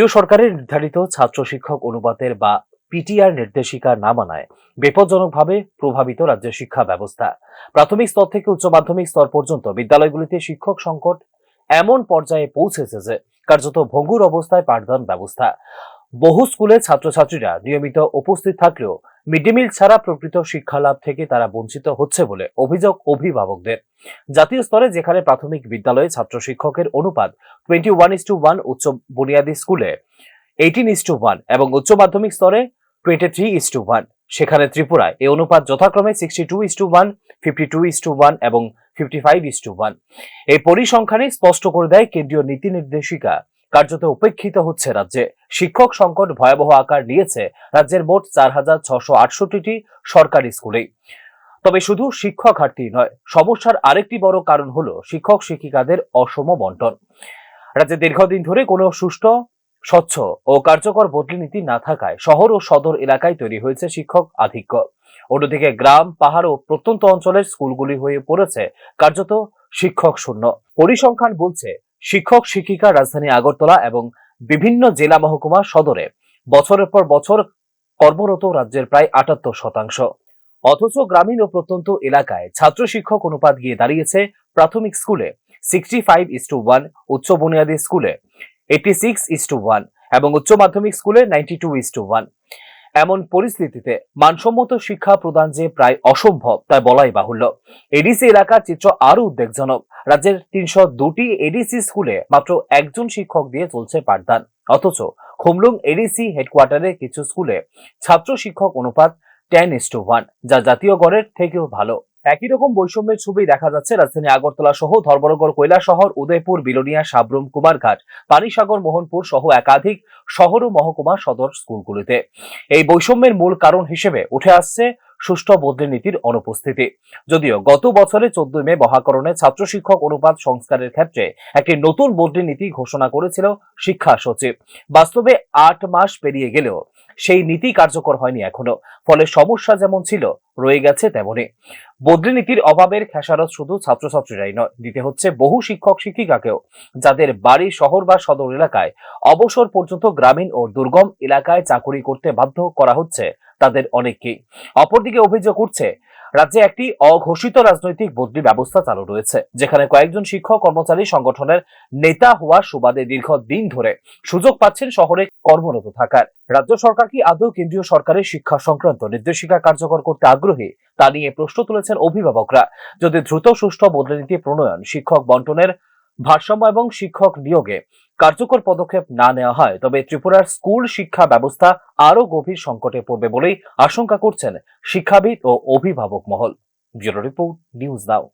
কেন্দ্রীয় সরকারের নির্ধারিত ছাত্র শিক্ষক অনুপাতের বা পিটিআর নির্দেশিকা না মানায় বিপজ্জনকভাবে প্রভাবিত রাজ্যের শিক্ষা ব্যবস্থা। প্রাথমিক স্তর থেকে উচ্চ মাধ্যমিক স্তর পর্যন্ত বিদ্যালয়গুলিতে শিক্ষক সংকট এমন পর্যায়ে পৌঁছেছে যে কার্যত ভঙ্গুর অবস্থায় পাঠদান ব্যবস্থা। বহু স্কুলে ছাত্রছাত্রীরা নিয়মিত উপস্থিত থাকলেও মিড ডে মিল ছাড়া প্রকৃত শিক্ষা লাভ থেকে তারা বঞ্চিত হচ্ছে বলে অভিযোগ অভিভাবকদের। জাতীয় স্তরে যেখানে প্রাথমিক বিদ্যালয়ে ছাত্র শিক্ষকের অনুপাত 21:1, উচ্চ বুনিয়াদী স্কুলে 18:1 এবং উচ্চ মাধ্যমিক স্তরে 23:1, সেখানে ত্রিপুরায় এই অনুপাত যথাক্রমে 62:1, 52:1 এবং 55:1। এই পরিসংখ্যানই স্পষ্ট করে দেয় কেন্দ্রীয় নীতি নির্দেশিকা কার্যত উপেক্ষিত হচ্ছে রাজ্যে। শিক্ষক সংকট ভয়াবহ আকার নিয়েছে রাজ্যের মোট 4,668টি সরকারি স্কুলেই। তবে শুধু শিক্ষক ঘাটতি নয়, সমস্যার আরেকটি বড় কারণ হলো শিক্ষক শিক্ষিকাদের অসম বন্টন। রাজ্যে দীর্ঘদিন ধরে কোনো সুষ্ঠু, স্বচ্ছ ও কার্যকর বদলি নীতি না থাকায় শহর ও সদর এলাকায় তৈরি হয়েছে শিক্ষক আধিক্য। অন্যদিকে গ্রাম, পাহাড় ও প্রত্যন্ত অঞ্চলের স্কুলগুলি হয়ে পড়েছে কার্যত শিক্ষক শূন্য। পরিসংখ্যান বলছে শিক্ষক শিক্ষিকা রাজধানী আগরতলা এবং বিভিন্ন জেলা মহকুমা সদরে বছরের পর বছর কর্মরত রাজ্যের প্রায় 78%। অথচ গ্রামীণ ও প্রত্যন্ত এলাকায় ছাত্র শিক্ষক অনুপাত গিয়ে দাঁড়িয়েছে প্রাথমিক স্কুলে 65:1, উচ্চ বুনিয়াদী স্কুলে 86:1 এবং উচ্চ মাধ্যমিক স্কুলে 92:1। এমন পরিস্থিতিতে মানসম্মত শিক্ষা প্রদান যে প্রায় অসম্ভব তা বলাই বাহুল্য। এডিসি এলাকার চিত্র আরো উদ্বেগজনক। রাজ্যের 302টি এডিসি স্কুলে মাত্র একজন শিক্ষক দিয়ে চলছে পাঠদান। অথচ খুমলুং এডিসি হেডকোয়ার্টারে কিছু স্কুলে ছাত্র শিক্ষক অনুপাত 10:1, যা জাতীয় গড়ের থেকেও ভালো। একই রকম বৈষম্যের ছবি দেখা যাচ্ছে রাজধানী আগরতলা সহ ধর্মনগর, কৈলাসহর, উদয়পুর, বিলোনিয়া, সাব্রুম, কুমারঘাট, পানিসাগর, মোহনপুর সহ একাধিক শহর ও মহকুমা সদর স্কুলগুলিতে। এই বৈষম্যের মূল কারণ হিসেবে উঠে আসছে সুষ্ঠু বদলি নীতির অনুপস্থিতি। যদিও গত বছরে 14 মে মহাকরণে ছাত্র শিক্ষক অনুপাত সংস্কারের ক্ষেত্রে একটি নতুন বদলি নীতি ঘোষণা করেছিল শিক্ষা সচিব, বাস্তবে 8 মাস পেরিয়ে গেলেও সেই নীতি কার্যকর হয়নি এখনো। ফলে সমস্যা যেমন ছিল রয়ে গেছে তেমনি। বদলি নীতির অভাবের খেসারত শুধু ছাত্রছাত্রীরাই নয়, দিতে হচ্ছে বহু শিক্ষক শিক্ষিকাকেও, যাদের বাড়ি শহর বা সদর এলাকায়, অবসর পর্যন্ত গ্রামীণ ও দুর্গম এলাকায় চাকুরি করতে বাধ্য করা হচ্ছে তাদের অনেককেই। অপরদিকে অভিযোগ উঠছে রাজ্যে একটি অঘোষিত রাজনৈতিক বদলি ব্যবস্থা চালু রয়েছে, যেখানে কয়েকজন শিক্ষক কর্মচারী সংগঠনের নেতা হওয়ার সুবাদে দীর্ঘদিন ধরে সুযোগ পাচ্ছেন শহরে কর্মরত থাকার। রাজ্য সরকার কি আদৌ কেন্দ্রীয় সরকারের শিক্ষা সংক্রান্ত নির্দেশিকা কার্যকর করতে আগ্রহী, তা নিয়ে প্রশ্ন তুলেছেন অভিভাবকরা। যদি দ্রুত সুষ্ঠু বদলি নীতি প্রণয়ন, শিক্ষক বন্টনের ভারসাম্য এবং শিক্ষক নিয়োগে কার্যকর পদক্ষেপ না নেওয়া হয়, তবে ত্রিপুরার স্কুল শিক্ষা ব্যবস্থা আরো গভীর সংকটে পড়বে বলেই আশঙ্কা করছেন শিক্ষাবিদ ও অভিভাবক মহল। Bureau report, news now.